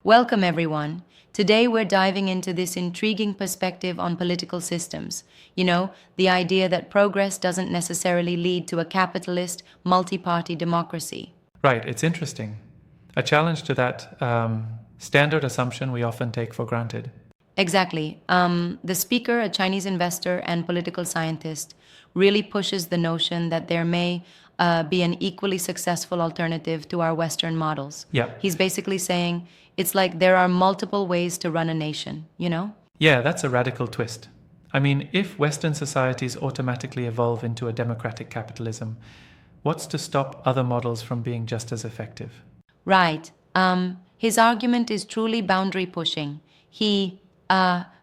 Welcome, everyone. Today we're diving into this intriguing perspective on political systems. The idea that progress doesn't necessarily lead to a capitalist, multi party democracy. Right, it's interesting. A challenge to that standard assumption we often take for granted. Exactly. The speaker, a Chinese investor and political scientist, really pushes the notion that there may be an equally successful alternative to our Western models. Yeah. He's basically saying it's like there are multiple ways to run a nation? Yeah, that's a radical twist. I mean, if Western societies automatically evolve into a democratic capitalism, what's to stop other models from being just as effective? Right. His argument is truly boundary pushing. He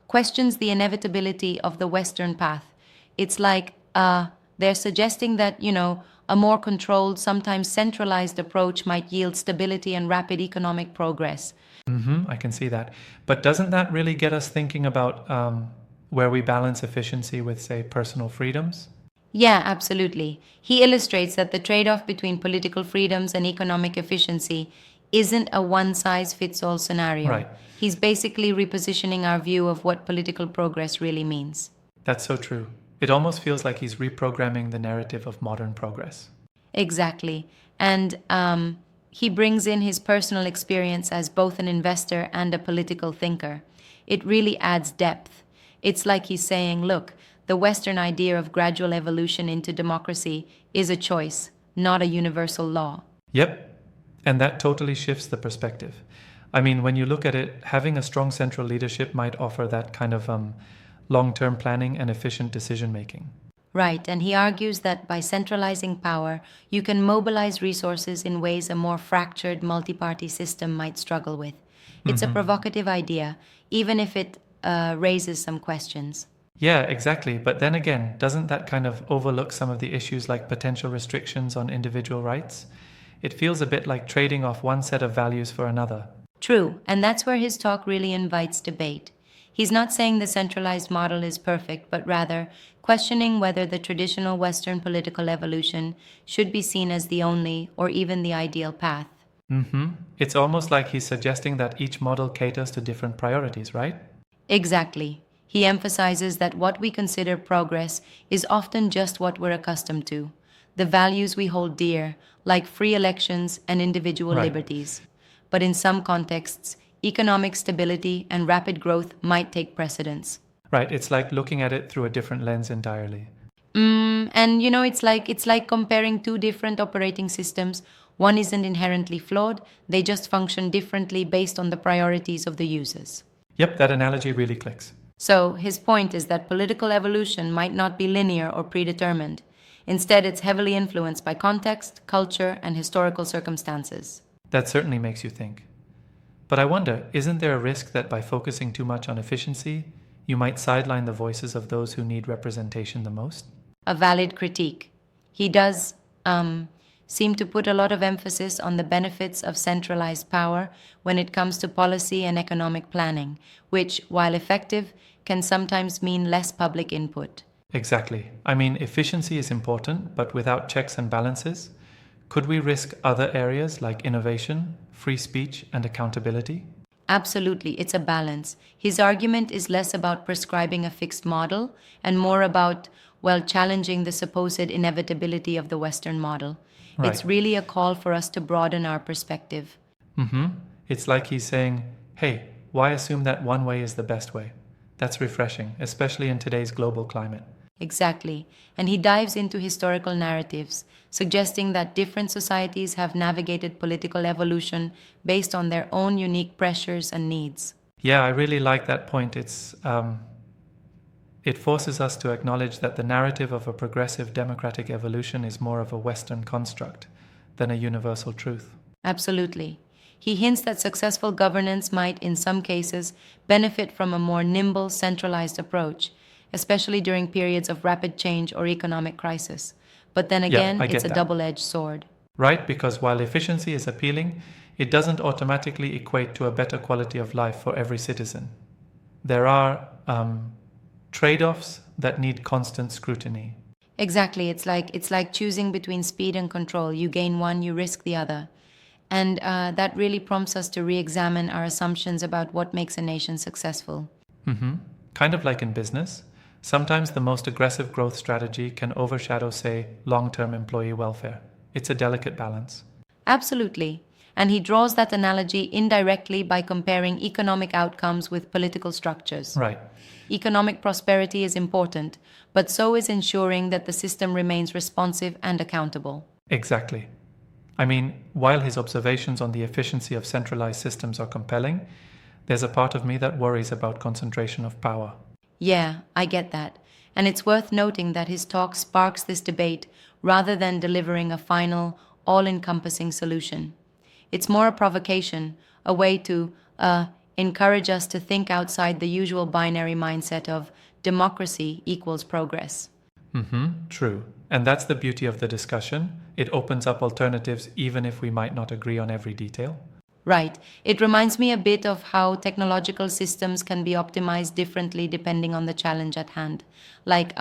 questions the inevitability of the Western path. It's like they're suggesting that a more controlled, sometimes centralized approach might yield stability and rapid economic progress. I can see that. But doesn't that really get us thinking about where we balance efficiency with, say, personal freedoms? Yeah, absolutely. He illustrates that the trade off between political freedoms and economic efficiency isn't a one size fits all scenario. Right. He's basically repositioning our view of what political progress really means. That's so true. It almost feels like he's reprogramming the narrative of modern progress. Exactly. And he brings in his personal experience as both an investor and a political thinker. It really adds depth. It's like he's saying, look, the Western idea of gradual evolution into democracy is a choice, not a universal law. Yep. And that totally shifts the perspective. I mean, when you look at it, having a strong central leadership might offer that kind of long-term planning and efficient decision-making. Right, and he argues that by centralizing power, you can mobilize resources in ways a more fractured multi-party system might struggle with. It's a provocative idea, even if it raises some questions. Yeah, exactly. But then again, doesn't that kind of overlook some of the issues like potential restrictions on individual rights? It feels a bit like trading off one set of values for another. True, and that's where his talk really invites debate. He's not saying the centralized model is perfect, but rather questioning whether the traditional Western political evolution should be seen as the only or even the ideal path. It's almost like he's suggesting that each model caters to different priorities, right? Exactly. He emphasizes that what we consider progress is often just what we're accustomed to, the values we hold dear, like free elections and individual Right. liberties. But in some contexts, economic stability and rapid growth might take precedence. Right, it's like looking at it through a different lens entirely. And it's like comparing two different operating systems. One isn't inherently flawed, they just function differently based on the priorities of the users. Yep, that analogy really clicks. So, his point is that political evolution might not be linear or predetermined. Instead, it's heavily influenced by context, culture, and historical circumstances. That certainly makes you think. But I wonder, isn't there a risk that by focusing too much on efficiency, you might sideline the voices of those who need representation the most? A valid critique. He does seem to put a lot of emphasis on the benefits of centralized power when it comes to policy and economic planning, which, while effective, can sometimes mean less public input. Exactly. I mean, efficiency is important, but without checks and balances, could we risk other areas like innovation, free speech, and accountability? Absolutely, it's a balance. His argument is less about prescribing a fixed model and more about, well, challenging the supposed inevitability of the Western model. It's Right. really a call for us to broaden our perspective. It's like he's saying, hey, why assume that one way is the best way? That's refreshing, especially in today's global climate. Exactly. And he dives into historical narratives, suggesting that different societies have navigated political evolution based on their own unique pressures and needs. Yeah, I really like that point. It forces us to acknowledge that the narrative of a progressive democratic evolution is more of a Western construct than a universal truth. Absolutely. He hints that successful governance might, in some cases, benefit from a more nimble, centralized approach, especially during periods of rapid change or economic crisis. But then again, I get it's a that. double-edged sword. Right? Because while efficiency is appealing, it doesn't automatically equate to a better quality of life for every citizen. There are trade-offs that need constant scrutiny. Exactly. It's like choosing between speed and control. You gain one, you risk the other. And that really prompts us to re examine our assumptions about what makes a nation successful. Mm-hmm. Kind of like in business, sometimes the most aggressive growth strategy can overshadow, say, long term employee welfare. It's a delicate balance. Absolutely. And he draws that analogy indirectly by comparing economic outcomes with political structures. Right, Economic prosperity is important, but so is ensuring that the system remains responsive and accountable. exactly. I mean, while his observations on the efficiency of centralized systems are compelling, there's a part of me that worries about concentration of power. Yeah, I get that. And it's worth noting that his talk sparks this debate rather than delivering a final, all encompassing solution. It's more a provocation, a way to encourage us to think outside the usual binary mindset of democracy equals progress. Mm-hmm, true. And that's the beauty of the discussion. It opens up alternatives even if we might not agree on every detail. Right. It reminds me a bit of how technological systems can be optimized differently depending on the challenge at hand. Like,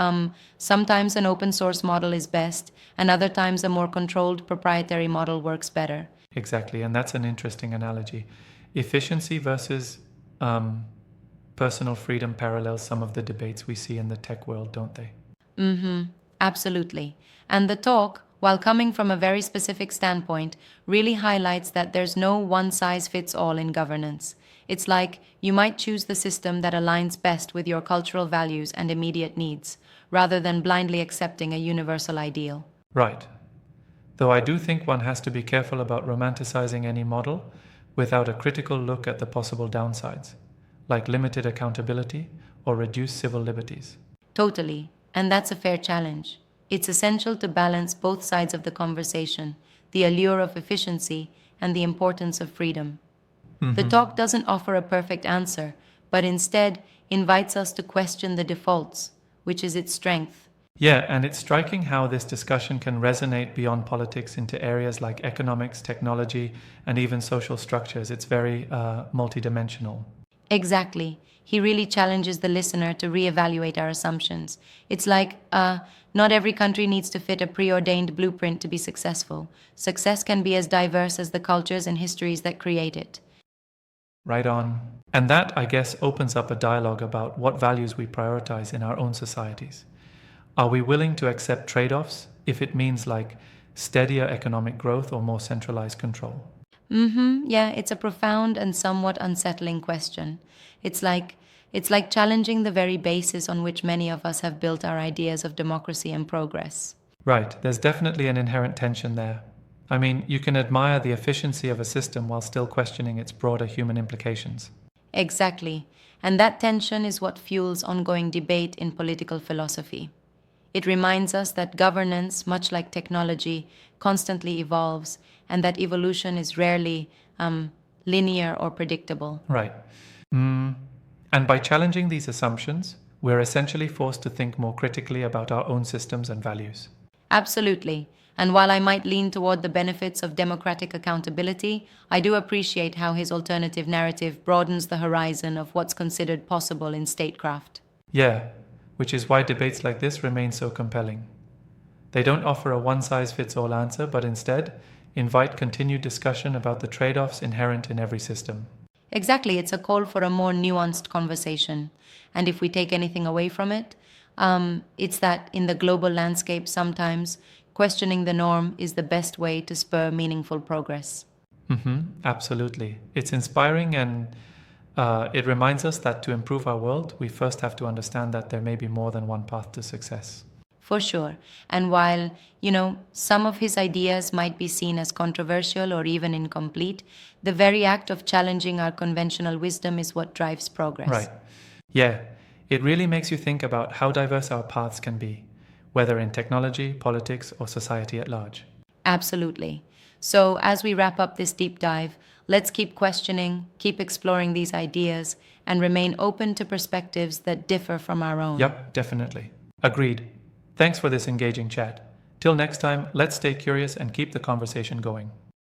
sometimes an open source model is best, and other times a more controlled proprietary model works better. Exactly, and that's an interesting analogy. Efficiency versus um, personal freedom parallels some of the debates we see in the tech world, don't they? Mm-hmm. Absolutely. And the talk, while coming from a very specific standpoint, really highlights that there's no one size fits all in governance. It's like you might choose the system that aligns best with your cultural values and immediate needs, rather than blindly accepting a universal ideal. Right. Though I do think one has to be careful about romanticizing any model without a critical look at the possible downsides, like limited accountability or reduced civil liberties. Totally. And that's a fair challenge. It's essential to balance both sides of the conversation, the allure of efficiency and the importance of freedom. The Hmm. talk doesn't offer a perfect answer, but instead invites us to question the defaults, which is its strength. Yeah, and it's striking how this discussion can resonate beyond politics into areas like economics, technology, and even social structures. It's very multidimensional. Exactly. He really challenges the listener to reevaluate our assumptions. It's like, not every country needs to fit a preordained blueprint to be successful. Success can be as diverse as the cultures and histories that create it. Right on. And that, I guess, opens up a dialogue about what values we prioritize in our own societies. Are we willing to accept trade offs if it means like steadier economic growth or more centralized control? Mm-hmm. Yeah, it's a profound and somewhat unsettling question. It's like it's like challenging the very basis on which many of us have built our ideas of democracy and progress. Right, there's definitely an inherent tension there. I mean, you can admire the efficiency of a system while still questioning its broader human implications. Exactly. And that tension is what fuels ongoing debate in political philosophy. It reminds us that governance, much like technology, constantly evolves and that evolution is rarely linear or predictable. Right. Mm. And by challenging these assumptions, we're essentially forced to think more critically about our own systems and values. Absolutely. And while I might lean toward the benefits of democratic accountability, I do appreciate how his alternative narrative broadens the horizon of what's considered possible in statecraft. Yeah, which is why debates like this remain so compelling. They don't offer a one size fits all answer, but instead invite continued discussion about the trade offs inherent in every system. Exactly, it's a call for a more nuanced conversation. And if we take anything away from it, it's that in the global landscape, sometimes questioning the norm is the best way to spur meaningful progress. Absolutely. It's inspiring and it reminds us that to improve our world, we first have to understand that there may be more than one path to success. For sure. And while, some of his ideas might be seen as controversial or even incomplete, the very act of challenging our conventional wisdom is what drives progress. Right. Yeah, it really makes you think about how diverse our paths can be, whether in technology, politics, or society at large. Absolutely. So, as we wrap up this deep dive, let's keep questioning, keep exploring these ideas, and remain open to perspectives that differ from our own. Yep, definitely. Agreed. Thanks for this engaging chat. Till next time, let's stay curious and keep the conversation going.